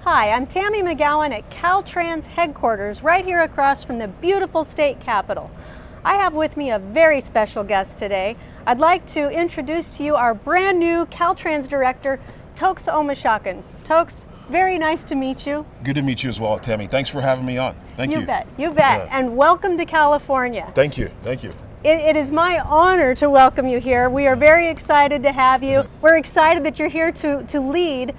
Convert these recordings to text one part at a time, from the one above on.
Hi, I'm Tammy McGowan at Caltrans headquarters right here across from the beautiful state capitol. I have with me a very special guest today. I'd like to introduce to you our brand new Caltrans director, Tokes Omishakin. Tokes, very nice to meet you. Good to meet you as well, Tammy. Thanks for having me on. Thank you. You bet, you bet. Yeah. And welcome to California. Thank you, thank you. It is my honor to welcome you here. We are very excited to have you. We're excited that you're here to lead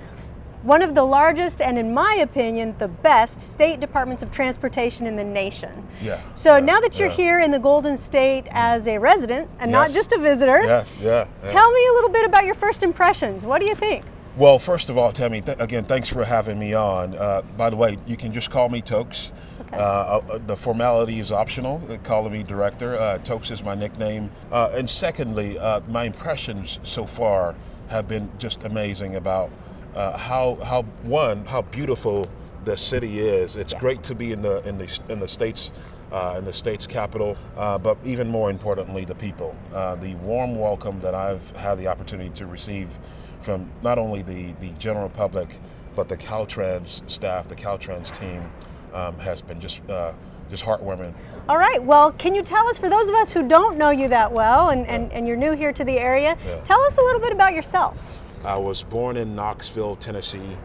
one of the largest and, in my opinion, the best state departments of transportation in the nation. Yeah. So now that you're here in the Golden State as a resident and not Yes. just a visitor, Yeah. tell me a little bit about your first impressions. What do you think? Well, first of all, Tammy, again, thanks for having me on. By the way, you can just call me Tokes. Okay. The formality is optional, calling me director. Tokes is my nickname. And secondly, my impressions so far have been just amazing about how beautiful the city is. It's great to be in the state's capital, but even more importantly, the people. The warm welcome that I've had the opportunity to receive from not only the general public, but the Caltrans staff, the Caltrans team, has been just heartwarming. All right, well, can you tell us, for those of us who don't know you that well and you're new here to the area, tell us a little bit about yourself. I was born in Knoxville, Tennessee.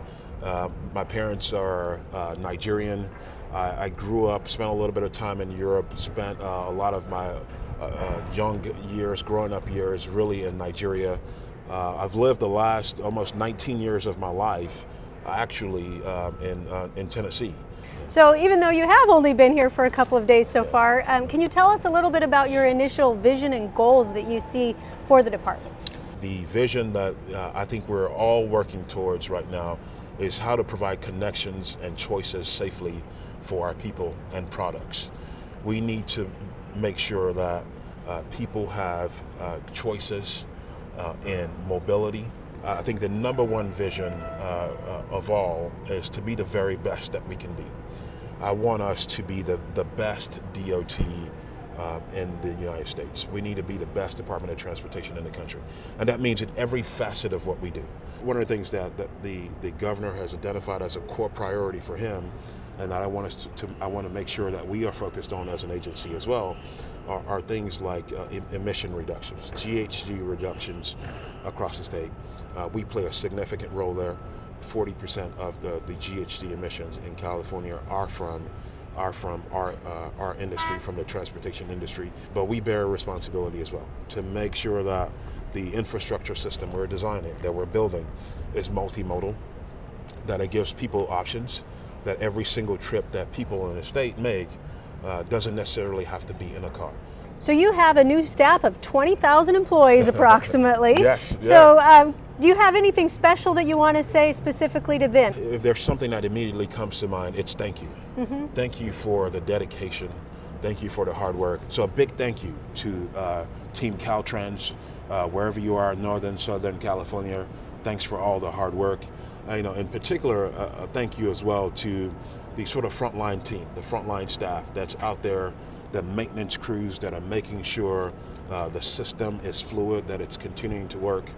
My parents are Nigerian. I grew up, spent a little bit of time in Europe, spent a lot of my young years, growing up years, really in Nigeria. I've lived the last almost 19 years of my life, actually, in Tennessee. So even though you have only been here for a couple of days so far, can you tell us a little bit about your initial vision and goals that you see for the department? The vision that I think we're all working towards right now is how to provide connections and choices safely for our people and products. We need to make sure that people have choices in mobility. I think the number one vision of all is to be the very best that we can be. I want us to be the best DOT in the United States. We need to be the best Department of Transportation in the country. And that means in every facet of what we do. One of the things that the governor has identified as a core priority for him, and that I want to make sure that we are focused on as an agency as well, are things like emission reductions, GHG reductions across the state. We play a significant role there. 40% of the GHG emissions in California are from our industry, from the transportation industry, but we bear a responsibility as well to make sure that the infrastructure system we're designing, that we're building, is multimodal, that it gives people options, that every single trip that people in the state make doesn't necessarily have to be in a car. So you have a new staff of 20,000 employees approximately. Yes. Yeah. So do you have anything special that you want to say specifically to them? If there's something that immediately comes to mind, it's thank you. Mm-hmm. Thank you for the dedication. Thank you for the hard work. So a big thank you to Team Caltrans, wherever you are, Northern, Southern California. Thanks for all the hard work. In particular, a thank you as well to the sort of frontline team, the frontline staff that's out there, the maintenance crews that are making sure the system is fluid, that it's continuing to work,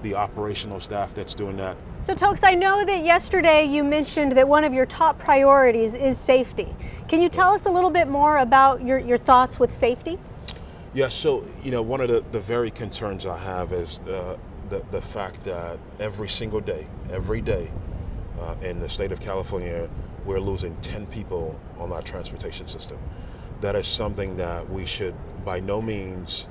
the operational staff that's doing that. So Tokes, I know that yesterday you mentioned that one of your top priorities is safety. Can you tell us a little bit more about your thoughts with safety? Yes, so one of the very concerns I have is the fact that every single day, in the state of California, we're losing 10 people on our transportation system. That is something that we should by no means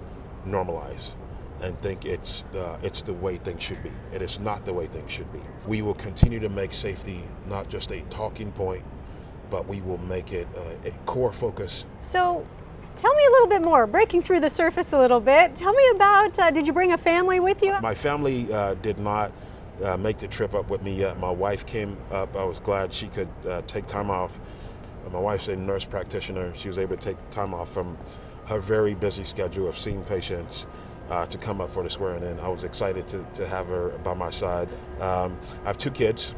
normalize and think it's the way things should be. It is not the way things should be. We will continue to make safety not just a talking point, but we will make it a core focus. So tell me a little bit more, breaking through the surface a little bit. Tell me about, did you bring a family with you? My family did not make the trip up with me yet. My wife came up. I was glad she could take time off. My wife's a nurse practitioner. She was able to take time off from her very busy schedule of seeing patients to come up for the swearing in. I was excited to have her by my side. I have two kids,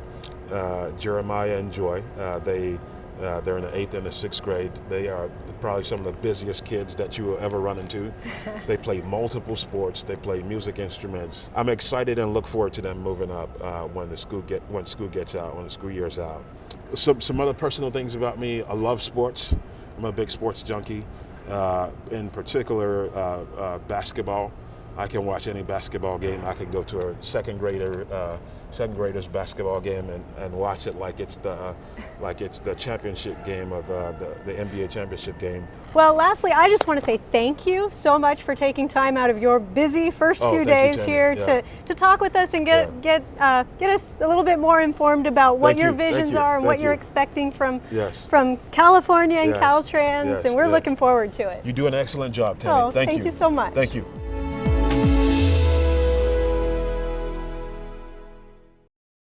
Jeremiah and Joy. They They're in the 8th and the 6th grade. They are probably some of the busiest kids that you will ever run into. They play multiple sports. They play music instruments. I'm excited and look forward to them moving up when the school gets out, when the school year's out. Some other personal things about me. I love sports. I'm a big sports junkie. In particular, basketball. I can watch any basketball game. I can go to a second grader's basketball game and watch it like it's the championship game of the NBA championship game. Well, lastly, I just want to say thank you so much for taking time out of your busy first few days here to talk with us and get us a little bit more informed about what your visions are and what you're expecting from California and Caltrans, and we're looking forward to it. You do an excellent job, Tammy. Thank you so much. Thank you.